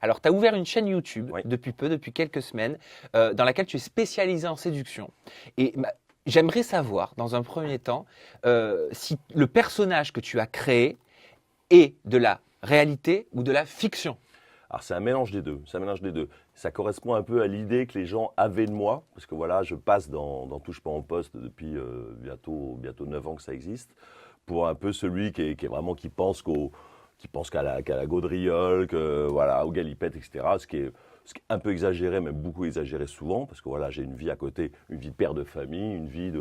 Alors, tu as ouvert une chaîne YouTube Oui. depuis quelques semaines, dans laquelle tu es spécialisé en séduction. Et j'aimerais savoir, dans un premier temps, si le personnage que tu as créé est de la réalité ou de la fiction. Alors c'est un mélange des deux, c'est un mélange des deux. Ça correspond un peu à l'idée que les gens avaient de moi, parce que voilà, je passe dans Touche pas en poste depuis bientôt 9 ans que ça existe, pour un peu celui qui est vraiment qui pense qu'à la gaudriole, que voilà, aux galipettes, etc. Ce qui est un peu exagéré, même beaucoup exagéré souvent, parce que voilà, j'ai une vie à côté, une vie de père de famille, une vie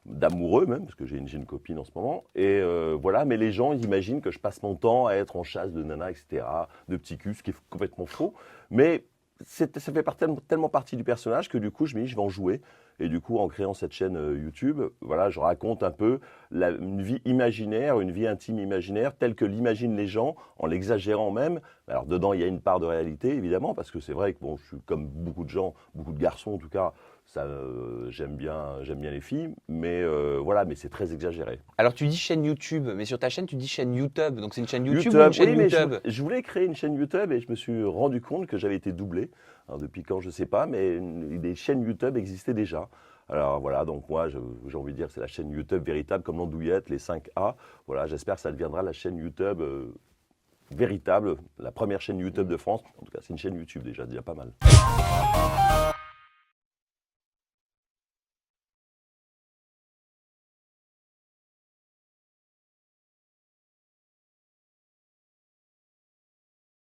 d'amoureux même, parce que j'ai une copine en ce moment. Et voilà, mais les gens ils imaginent que je passe mon temps à être en chasse de nanas, etc., de petits culs, ce qui est complètement faux. Mais ça fait tellement partie du personnage que du coup, je me dis, je vais en jouer. Et du coup, en créant cette chaîne YouTube, voilà, je raconte un peu une vie imaginaire, une vie intime imaginaire, telle que l'imaginent les gens, en l'exagérant même. Alors dedans, il y a une part de réalité, évidemment, parce que c'est vrai que bon, je suis comme beaucoup de gens, beaucoup de garçons en tout cas, ça, j'aime bien les filles, mais voilà, mais c'est très exagéré. Alors, tu dis chaîne YouTube, mais sur ta chaîne, tu dis chaîne YouTube. Donc, c'est une chaîne YouTube ou YouTube, une chaîne oui, mais YouTube? je voulais créer une chaîne YouTube et je me suis rendu compte que j'avais été doublé. Alors, depuis quand, je ne sais pas, mais des chaînes YouTube existaient déjà. Alors voilà, donc moi, j'ai envie de dire, c'est la chaîne YouTube véritable, comme l'andouillette, les 5A. Voilà, j'espère que ça deviendra la chaîne YouTube véritable, la première chaîne YouTube de France. En tout cas, c'est une chaîne YouTube déjà pas mal.